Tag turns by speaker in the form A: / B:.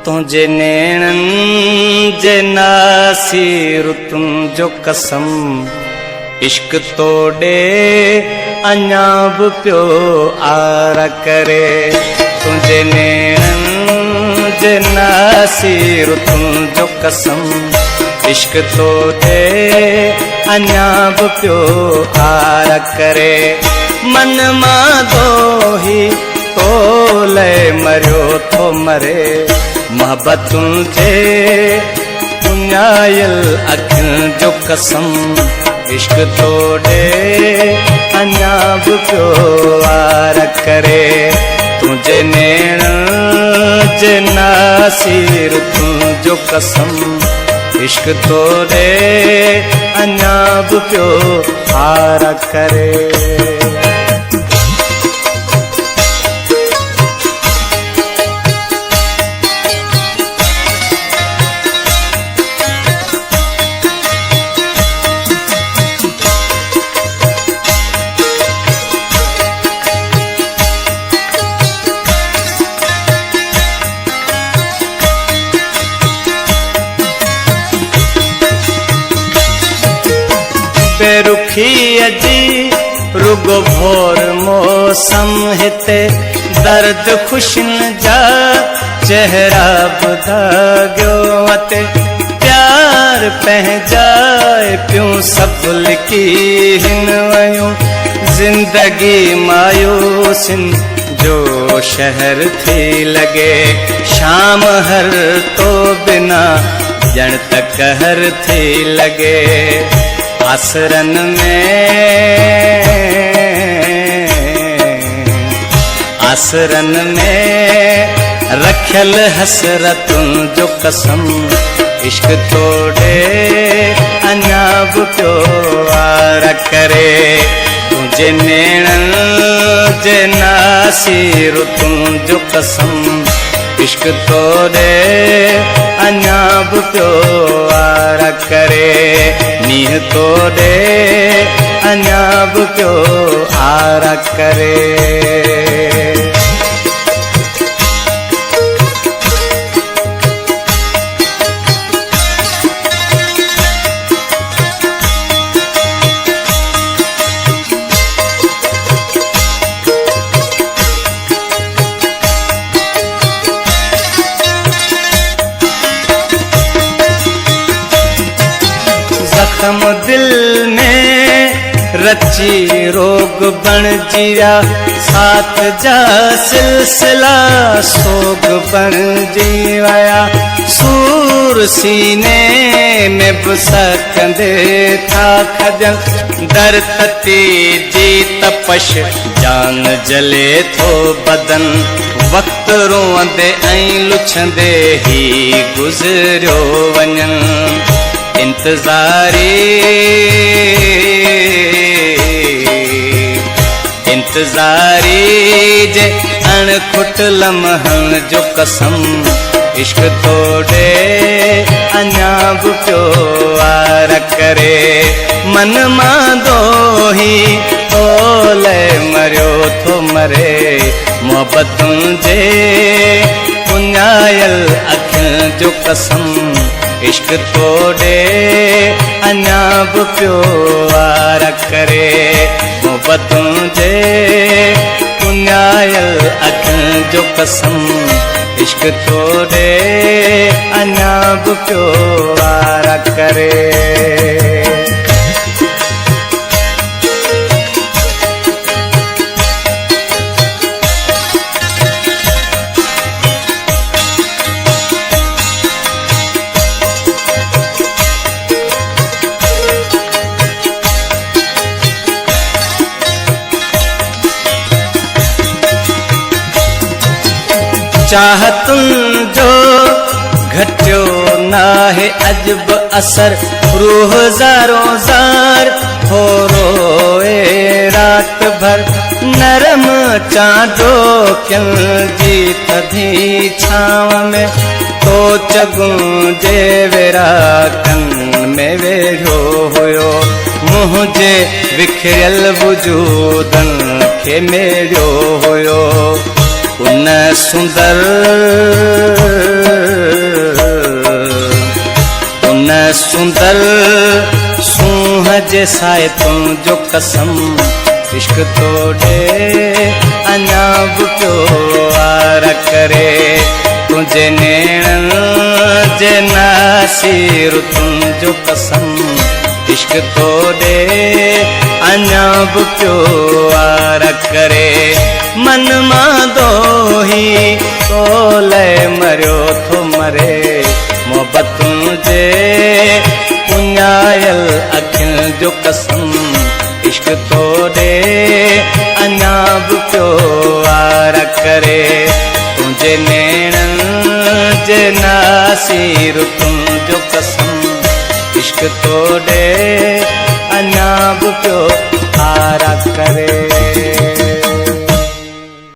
A: तुझे नैणन जे नासिर तुम जो कसम इश्क तोड़े अञा बि पियो आर करे। तुझे नैणन जे नासिर तुम जो कसम इश्क तोड़े अञा बि पियो आर करे। मन मां दोही तोले मरियो थो मरे मोहब्बतुन जे पुञायल अखियुनि जो कसम इश्क तोड़े अञा बि पियो वार करे। तुझे नैण जे नासिर तुंहिंजो कसम इश्क तोड़े अञा बि पियो वार करे। बेरुखी अजी रुगो भोर मौसम हिते दर्द खुशन जा चेहरा बुधाग्यो अते प्यार पहचाए प्यूं सब लिखी हिन वयूं जिंदगी मायूसिन जो शहर थी लगे शाम हर तो बिना जण तक हर थी लगे। आसरन में रखल हसरतुन जो कसम इश्क तोड़े अञा बि पियो वार करे। तुझे नैणन जे नासिर तुंहिंजो कसम इश्क तोड़े अञा बि पियो वार करे। नीह तोड़े अञा बि पियो आर करे। जख्म दिल में रची रोग बन जिया साथ जा सिलसिला सोग बन जीवाया। सूर सीने में बुसकंदे था खजल दर तती जी तपश जान जले थो बदन वक्त रोंदे ऐं लुछंदे ही गुज़रियो वञन। इंतज़ारी जे अणखुट लम्हन जो कसम इश्क तोड़े अञा बि पियो वार करे। मन मां दोही तोले मरियो थो मरे मोहब्बतुन जे पुञायल अखियुनि जो कसम इश्क तोड़े अञा बि पियो वार करे। मोहब्बतुन जे पुञायल अखियुनि जो कसम इश्क तोड़े अञा बि पियो वार करे। चाहतुन जो घटियो नाहे अजब असर रूह ज़ारों ज़ार हो रोए रात भर नरम चांदो क्यों जी थधी छाव में तो चगूं जे वेरा कन में वेढ़ो हुयो मुझे विखरियल वजूदन के मेड़ियो हुयो। उन सुंदर सुंदर सूंह जे साए तुंहिंजो कसम इश्क तोड़े अञा बि पियो वार करे तुंहिंजे नेणन जे नासीर तुंहिंजो कसम इश्क तोड़े अञा बि पियो वार करे मन मां दोही तोले मरियो थो मरे मोहबतुनि जे पुञायल अखियुनि जो कसम इश्क तोड़े अञा बि पियो वार करे तुंहिंजे नेणन जे नासीर तुंहिंजो कसम इश्क तोड़े अञा बि पियो वार करे।